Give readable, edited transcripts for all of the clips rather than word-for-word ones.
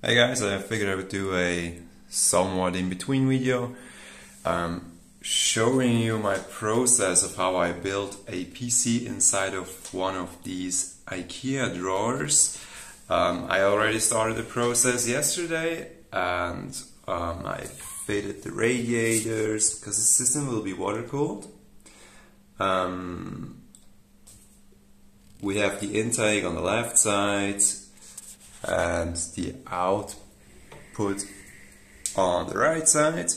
Hey guys, I figured I would do a somewhat in-between video showing you my process of how I built a PC inside of one of these Ikea drawers. I already started the process yesterday and I fitted the radiators because the system will be water cooled. We have the intake on the left side and the output on the right side,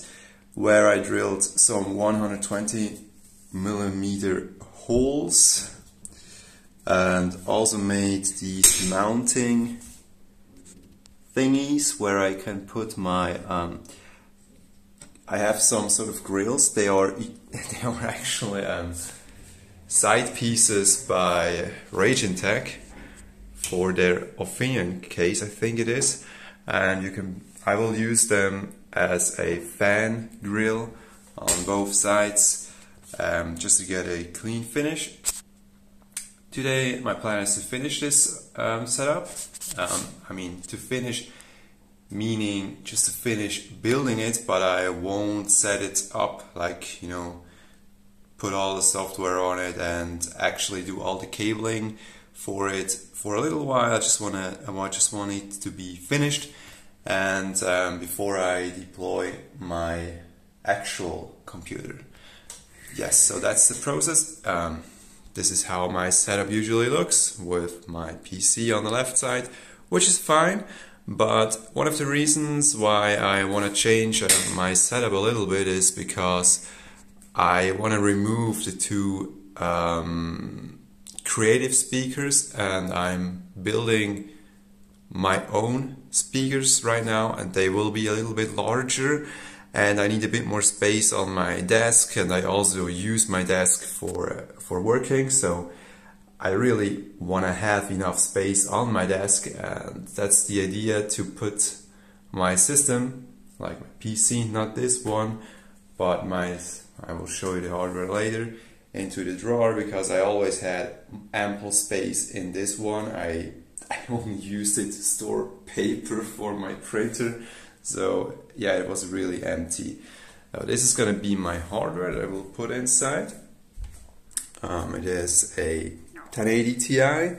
where I drilled some 120mm holes and also made these mounting thingies where I can put my I have some sort of grills. They are actually side pieces by Tech for their Opinion case, I think it is, and I will use them as a fan grill on both sides, just to get a clean finish. Today my plan is to finish this setup. I mean, to finish meaning just to finish building it, but I won't set it up, like, you know, put all the software on it and actually do all the cabling for it for a little while. I just want it to be finished, and before I deploy my actual computer. Yes, so that's the process. This is how my setup usually looks, with my PC on the left side, which is fine. But one of the reasons why I want to change my setup a little bit is because I want to remove the two creative speakers, and I'm building my own speakers right now, and they will be a little bit larger, and I need a bit more space on my desk, and I also use my desk for working, so I really want to have enough space on my desk, and that's the idea, to put my system, like my PC, not this one, but I will show you the hardware later, into the drawer, because I always had ample space in this one. I only used it to store paper for my printer, so yeah, it was really empty. Now this is going to be my hardware that I will put inside. It is a 1080 Ti.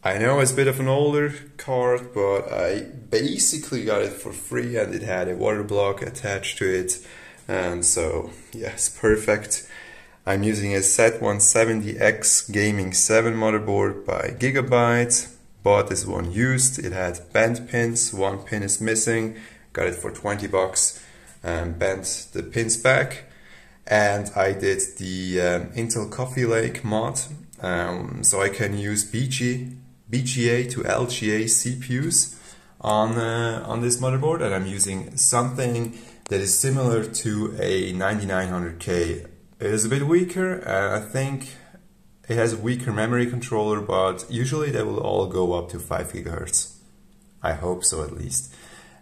I know it's a bit of an older card, but I basically got it for free, and it had a water block attached to it, and so yes, perfect. I'm using a Z170X Gaming 7 motherboard by Gigabyte. Bought this one used. It had bent pins, one pin is missing. Got it for 20 bucks and bent the pins back. And I did the Intel Coffee Lake mod, so I can use BGA to LGA CPUs on this motherboard, and I'm using something that is similar to a 9900K. It is a bit weaker, and I think it has a weaker memory controller, but usually they will all go up to 5 GHz. I hope so, at least.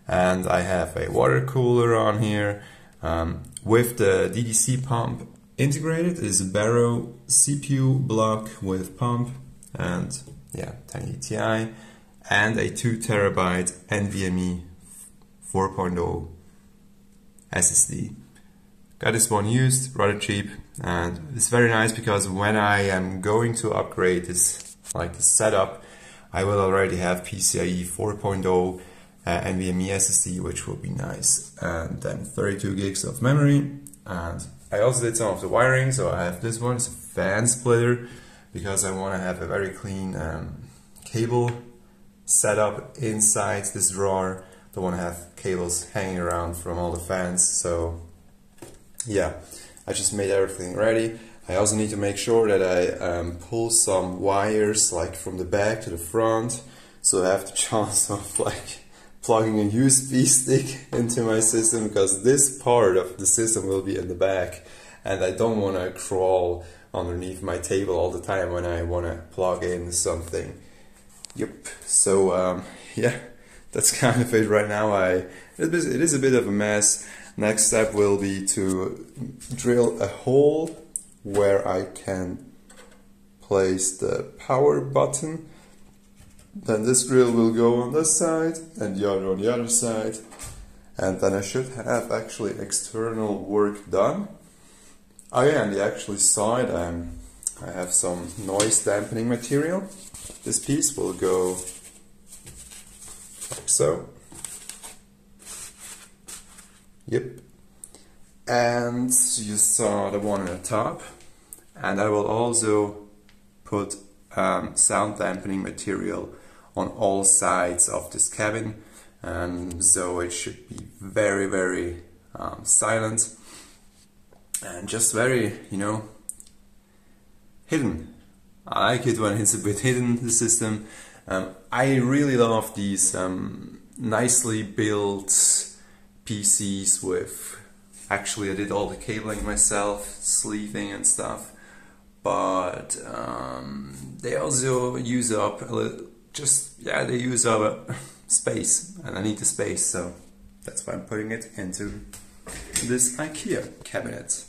And I have a water cooler on here with the DDC pump integrated. It is a Barrow CPU block with pump, and yeah, 1080 Ti, and a 2 TB NVMe 4.0 SSD. Got this one used, rather cheap, and it's very nice because when I am going to upgrade this, like the setup, I will already have PCIe 4.0 NVMe SSD, which will be nice, and then 32 gigs of memory. And I also did some of the wiring, so I have this one, it's a fan splitter, because I want to have a very clean cable setup inside this drawer. Don't want to have cables hanging around from all the fans, so yeah, I just made everything ready. I also need to make sure that I pull some wires, like from the back to the front, so I have the chance of like plugging a USB stick into my system, because this part of the system will be in the back, and I don't want to crawl underneath my table all the time when I want to plug in something. Yep, so yeah, that's kind of it right now. It is a bit of a mess. Next step will be to drill a hole where I can place the power button, Then this grill will go on this side and the other on the other side. And then I should have actually external work done. Oh yeah, and the actual side, I have some noise dampening material. This piece will go like so. Yep. And you saw the one on the top. And I will also put sound dampening material on all sides of this cabin. So it should be very, very silent and just very, you know, hidden. I like it when it's a bit hidden, the system. I really love these nicely built PCs with, actually I did all the cabling myself, sleeving and stuff, but they also use up a little, they use up space, and I need the space, so that's why I'm putting it into this Ikea cabinet.